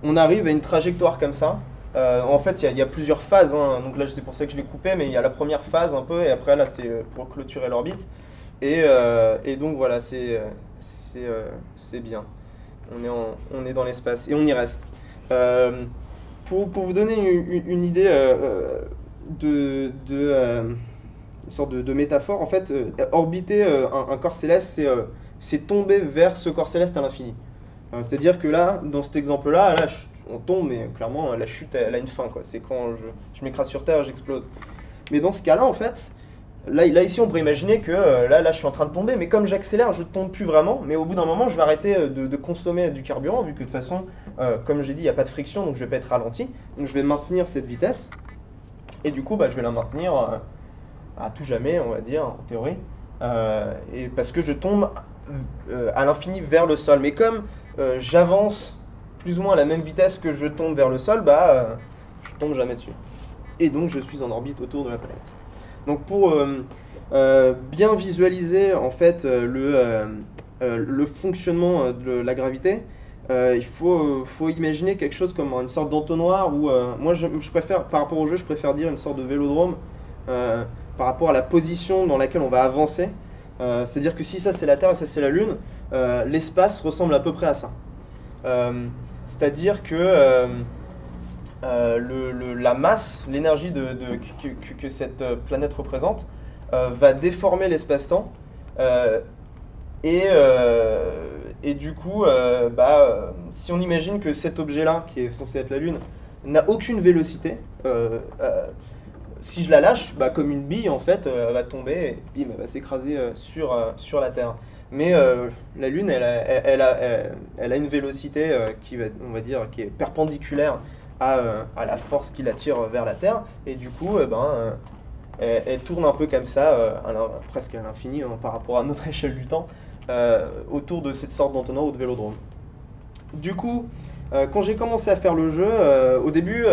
on arrive à une trajectoire comme ça. En fait, il y a plusieurs phases, hein. Donc là, c'est pour ça que je l'ai coupé, mais il y a la première phase un peu, et après là, c'est pour clôturer l'orbite. Et donc voilà, c'est bien. On est dans l'espace et on y reste. Euh, pour vous donner une idée une sorte de métaphore, en fait, orbiter un corps céleste, c'est tomber vers ce corps céleste à l'infini. C'est-à-dire que là, dans cet exemple-là, on tombe, mais clairement, la chute, elle a une fin, quoi. C'est quand je m'écrase sur Terre, j'explose. Mais dans ce cas-là, en fait, là ici, on pourrait imaginer que là, je suis en train de tomber, mais comme j'accélère, je ne tombe plus vraiment. Mais au bout d'un moment, je vais arrêter de consommer du carburant, vu que de toute façon, comme j'ai dit, il n'y a pas de friction, donc je ne vais pas être ralenti. Donc je vais maintenir cette vitesse, et du coup, bah, je vais la maintenir à tout jamais, on va dire, en théorie. Et parce que je tombe à l'infini vers le sol. Mais comme j'avance plus ou moins à la même vitesse que je tombe vers le sol, bah, je tombe jamais dessus. Et donc, je suis en orbite autour de la planète. Donc pour bien visualiser en fait le fonctionnement de la gravité, faut imaginer quelque chose comme une sorte d'entonnoir où moi je préfère, par rapport au jeu, je préfère dire une sorte de vélodrome euh, par rapport à la position dans laquelle on va avancer. C'est-à-dire que si ça c'est la Terre et ça c'est la Lune, l'espace ressemble à peu près à ça. Euh, C'est-à-dire que la masse, l'énergie que cette planète représente, va déformer l'espace-temps. euh, et du coup, si on imagine que cet objet-là, qui est censé être la Lune, n'a aucune vélocité, si je la lâche, bah, comme une bille, en fait, elle va tomber et bim, elle va s'écraser sur la Terre. Mais la Lune, elle a une vélocité on va dire, qui est perpendiculaire à la force qui l'attire vers la Terre. Et du coup, elle tourne un peu comme ça, presque à l'infini hein, par rapport à notre échelle du temps, autour de cette sorte d'entonnoir ou de vélodrome. Du coup, quand j'ai commencé à faire le jeu, au début,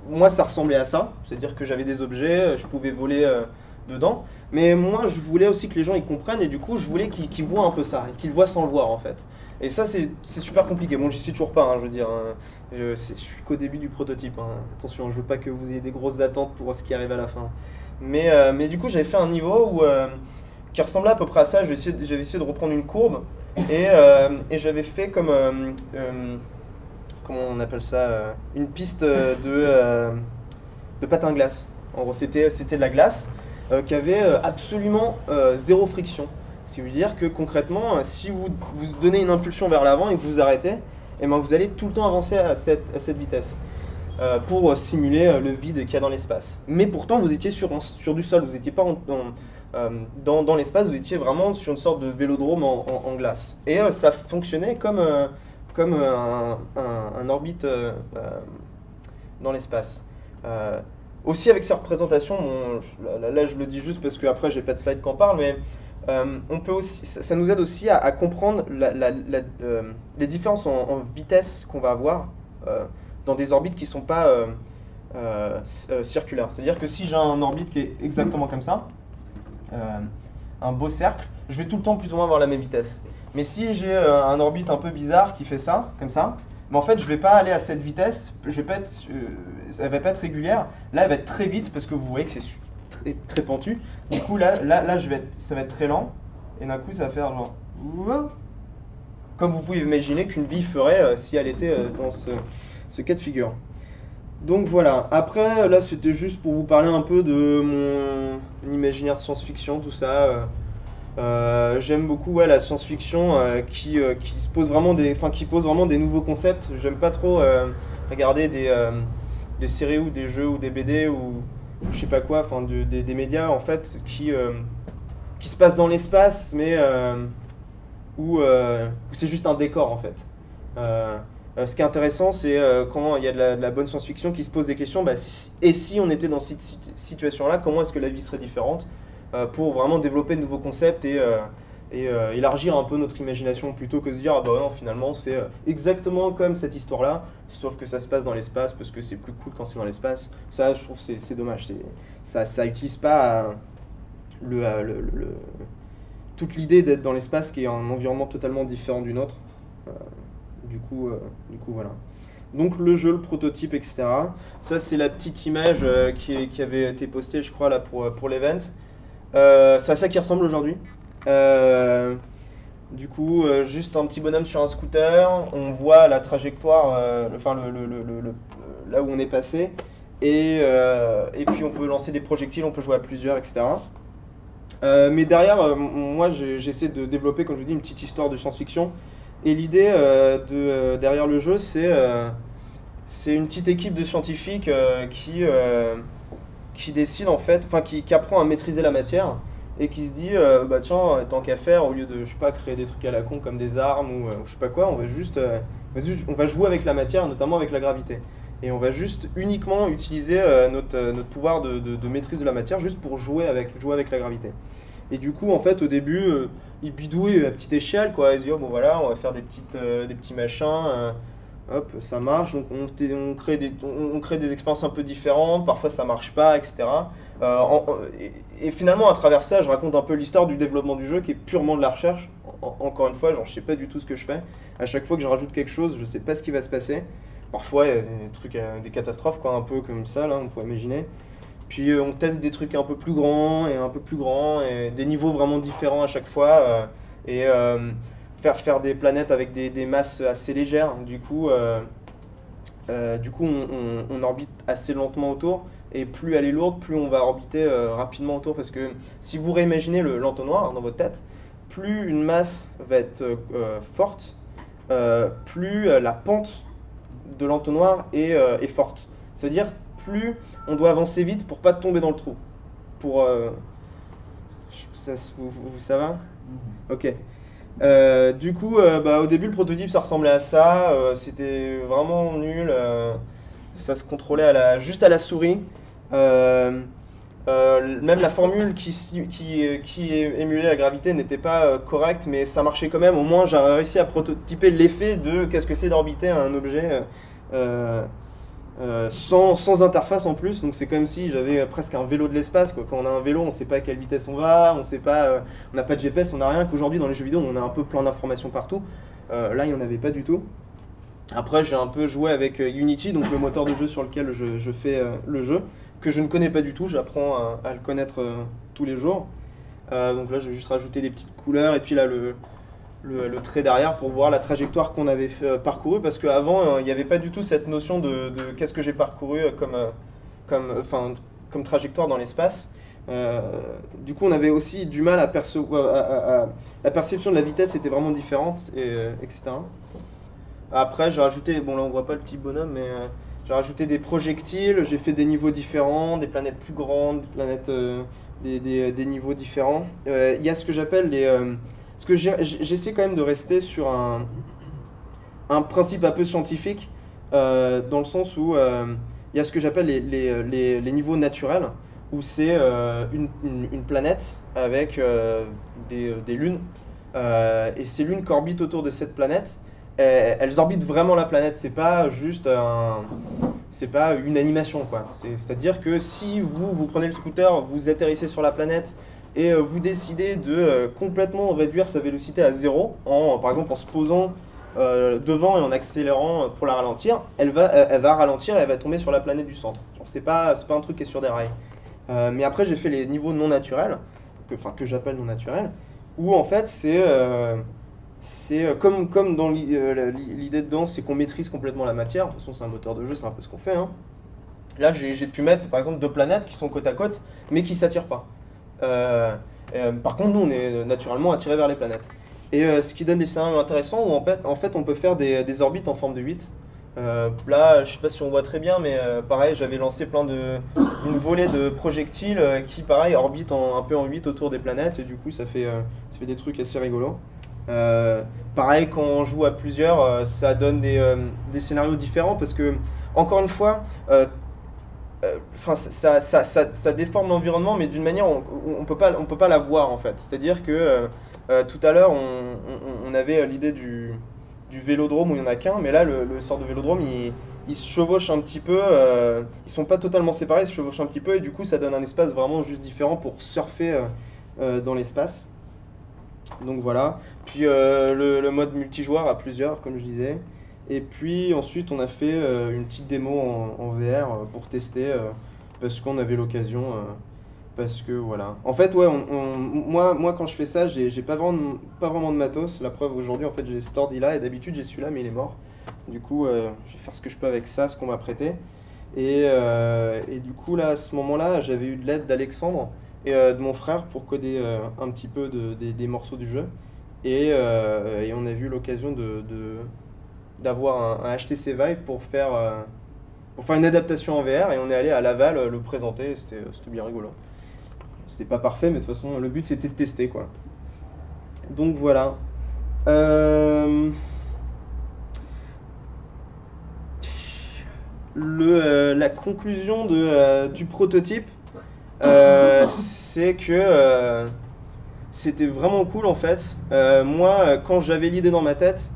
moi ça ressemblait à ça, c'est-à-dire que j'avais des objets, je pouvais voler dedans, mais moi je voulais aussi que les gens ils comprennent et du coup je voulais qu'ils voient un peu ça, et qu'ils voient sans le voir en fait. Et ça c'est super compliqué, bon j'y suis toujours pas, hein, je veux dire, hein. Je suis qu'au début du prototype, hein. Attention, je veux pas que vous ayez des grosses attentes pour ce qui arrive à la fin. Mais du coup j'avais fait un niveau qui ressemblait à peu près à ça, j'avais essayé de reprendre une courbe et j'avais fait comme comment on appelle ça, une piste de patin glace. En gros, c'était de la glace qui avait absolument zéro friction. Ce qui veut dire que concrètement, si vous donnez une impulsion vers l'avant et que vous arrêtez, eh ben, vous allez tout le temps avancer à cette vitesse pour simuler le vide qu'il y a dans l'espace. Mais pourtant, vous étiez sur du sol, vous n'étiez pas dans l'espace, vous étiez vraiment sur une sorte de vélodrome en glace. Et ça fonctionnait comme un orbite dans l'espace. Euh, Aussi avec ces représentations, bon, là, je le dis juste parce qu'après j'ai pas de slide qui en parle, mais on peut aussi, ça nous aide aussi à comprendre les différences en vitesse qu'on va avoir dans des orbites qui sont pas circulaires. C'est-à-dire que si j'ai un orbite qui est exactement comme ça, euh, un beau cercle, je vais tout le temps plus ou moins avoir la même vitesse. Mais si j'ai un orbite un peu bizarre qui fait ça, comme ça, mais en fait, je vais pas aller à cette vitesse, je vais pas être, elle va pas être régulière. Là, elle va être très vite parce que vous voyez que c'est très, très pentu. Du coup, là, ça va être très lent. Et d'un coup, ça va faire genre. Ouah, comme vous pouvez imaginer qu'une bille ferait si elle était dans ce cas de figure. Donc voilà, après là c'était juste pour vous parler un peu de mon imaginaire science-fiction, tout ça. J'aime beaucoup ouais, la science-fiction qui se pose vraiment qui pose vraiment des nouveaux concepts. J'aime pas trop regarder des séries ou des jeux ou des BD ou je sais pas quoi, enfin des médias en fait qui se passent dans l'espace mais où c'est juste un décor en fait. Euh, Ce qui est intéressant, c'est quand il y a de la bonne science-fiction qui se pose des questions, bah, et si on était dans cette situation-là, comment est-ce que la vie serait différente pour vraiment développer de nouveaux concepts et élargir un peu notre imagination plutôt que de se dire, ah bah non, finalement, c'est exactement comme cette histoire-là, sauf que ça se passe dans l'espace parce que c'est plus cool quand c'est dans l'espace. Ça, je trouve, c'est dommage. Ça utilise pas le, euh, le- le- toute l'idée d'être dans l'espace qui est un environnement totalement différent du nôtre. Euh, Du coup, voilà. Donc le jeu, le prototype, etc. Ça, c'est la petite image qui avait été postée, je crois, là pour l'event. C'est à ça qui ressemble aujourd'hui. Euh, juste un petit bonhomme sur un scooter. On voit la trajectoire, enfin là où on est passé. Et puis on peut lancer des projectiles, on peut jouer à plusieurs, etc. Mais derrière, moi, j'essaie de développer, comme je vous dis, une petite histoire de science-fiction. Et l'idée derrière le jeu, c'est une petite équipe de scientifiques qui décide en fait, enfin qui apprend à maîtriser la matière et qui se dit bah tiens, tant qu'à faire, au lieu de je sais pas créer des trucs à la con comme des armes ou je sais pas quoi, on va jouer avec la matière, notamment avec la gravité. Et on va juste uniquement utiliser notre pouvoir de maîtrise de la matière juste pour jouer avec la gravité. Et du coup, en fait, au début, ils bidouillent à petite échelle, quoi. Ils se disent, oh, bon voilà, on va faire des petits machins. Hop, ça marche. Donc on crée des expériences un peu différentes. Parfois ça marche pas, etc. Et finalement, à travers ça, je raconte un peu l'histoire du développement du jeu qui est purement de la recherche. Encore une fois, genre, je sais pas du tout ce que je fais. À chaque fois que je rajoute quelque chose, je sais pas ce qui va se passer. Parfois, il y a des trucs, des catastrophes, quoi, un peu comme ça, là, on pourrait imaginer. Puis on teste des trucs un peu plus grands et un peu plus grands et des niveaux vraiment différents à chaque fois. Et faire des planètes avec des masses assez légères. Du coup, on orbite assez lentement autour. Et plus elle est lourde, plus on va orbiter rapidement autour. Parce que si vous réimaginez l'entonnoir dans votre tête, plus une masse va être forte, plus la pente de l'entonnoir est forte. C'est-à-dire, plus on doit avancer vite pour pas tomber dans le trou. Pour, ça va? Ok. Au début, le prototype, ça ressemblait à ça. C'était vraiment nul. Ça se contrôlait juste à la souris. Euh, Même la formule qui émulait la gravité n'était pas correcte, mais ça marchait quand même. Au moins, j'avais réussi à prototyper l'effet de qu'est-ce que c'est d'orbiter un objet euh, sans interface en plus. Donc c'est comme si j'avais presque un vélo de l'espace, quoi. Quand on a un vélo, on ne sait pas à quelle vitesse on va, on sait pas, on n'a pas de GPS, on n'a rien. Qu'aujourd'hui, dans les jeux vidéo, on a un peu plein d'informations partout. Là, il n'y en avait pas du tout. Après, j'ai un peu joué avec Unity, donc le moteur de jeu sur lequel je fais le jeu, que je ne connais pas du tout, j'apprends à le connaître tous les jours. Donc là, je vais juste rajouter des petites couleurs et puis là, le trait derrière pour voir la trajectoire qu'on avait parcourue, parce qu'avant, il n'y avait pas du tout cette notion de qu'est-ce que j'ai parcouru comme trajectoire dans l'espace. Euh, du coup, on avait aussi du mal à percevoir, la perception de la vitesse était vraiment différente, etc. Après, j'ai rajouté, bon là on voit pas le petit bonhomme, mais j'ai rajouté des projectiles, j'ai fait des niveaux différents, des planètes plus grandes, des planètes, des niveaux différents. Il y a ce que j'appelle ce que j'essaie quand même de rester sur un principe un peu scientifique, dans le sens où il y a ce que j'appelle les niveaux naturels, où c'est une planète avec des lunes, et ces lunes qui orbitent autour de cette planète, elles orbitent vraiment la planète, c'est pas une animation, quoi. C'est-à-dire que si vous prenez le scooter, vous atterrissez sur la planète et vous décidez de complètement réduire sa vélocité à zéro, par exemple en se posant devant et en accélérant pour la ralentir, elle va ralentir et elle va tomber sur la planète du centre. Genre, c'est pas un truc qui est sur des rails. Mais après, j'ai fait les niveaux non naturels, que j'appelle non naturels, où en fait, comme dans l'idée dedans, c'est qu'on maîtrise complètement la matière. De toute façon, c'est un moteur de jeu, c'est un peu ce qu'on fait, hein. Là, j'ai pu mettre, par exemple, deux planètes qui sont côte à côte, mais qui s'attirent pas. Euh, Par contre, nous, on est naturellement attirés vers les planètes. Et ce qui donne des scénarios intéressants où en fait on peut faire des orbites en forme de 8. Là, je sais pas si on voit très bien, mais pareil, j'avais lancé une volée de projectiles qui, pareil, orbitent un peu en 8 autour des planètes, et du coup, ça fait des trucs assez rigolos. Pareil, quand on joue à plusieurs, ça donne des scénarios différents parce que, encore une fois, enfin, ça déforme l'environnement, mais d'une manière on peut pas la voir en fait. C'est-à-dire que tout à l'heure, on avait l'idée du vélodrome où il n'y en a qu'un, mais là, le sort de vélodrome, il se chevauche un petit peu. Ils sont pas totalement séparés, ils se chevauchent un petit peu, et du coup, ça donne un espace vraiment juste différent pour surfer dans l'espace. Donc voilà. Puis le mode multijoueur à plusieurs, comme je disais. Et puis ensuite, on a fait une petite démo en VR pour tester parce qu'on avait l'occasion. Parce que voilà. En fait, ouais, moi quand je fais ça, j'ai pas vraiment de matos. La preuve, aujourd'hui, en fait, j'ai cet ordi là et d'habitude, j'ai celui-là, mais il est mort. Du coup, je vais faire ce que je peux avec ça, ce qu'on m'a prêté. Et du coup, là, à ce moment-là, j'avais eu de l'aide d'Alexandre et de mon frère pour coder un petit peu des morceaux du jeu. Et on a vu l'occasion d'avoir un HTC Vive pour faire une adaptation en VR. Et on est allé à Laval le présenter. C'était bien rigolo. C'était pas parfait, mais de toute façon, le but c'était de tester quoi. Donc voilà. Euh, la conclusion du prototype, c'est que c'était vraiment cool en fait. Moi, quand j'avais l'idée dans ma tête,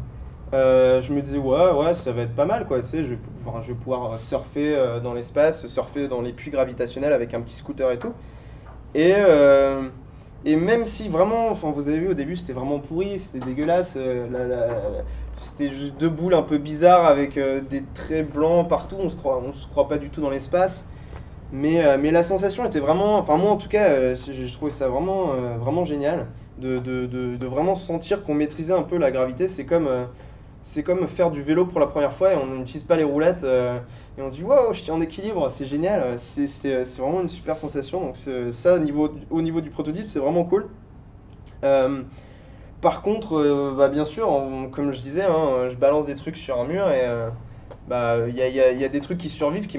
je me disais ouais, ouais, ça va être pas mal quoi. Tu sais, je vais pouvoir surfer dans l'espace, surfer dans les puits gravitationnels avec un petit scooter et tout. Et, euh, et même si vraiment, enfin vous avez vu au début c'était vraiment pourri, c'était dégueulasse, c'était juste deux boules un peu bizarres avec des traits blancs partout, on se croit pas du tout dans l'espace. Mais la sensation était vraiment, enfin moi en tout cas, j'ai trouvé ça vraiment, vraiment génial de vraiment sentir qu'on maîtrisait un peu la gravité. C'est comme faire du vélo pour la première fois et on n'utilise pas les roulettes et on se dit wow, je tiens en équilibre, c'est génial, c'est vraiment une super sensation. Donc ça, au niveau du prototype, c'est vraiment cool. Euh, Par contre, bah, bien sûr, comme je disais, hein, je balance des trucs sur un mur et bah, il y a des trucs qui survivent qui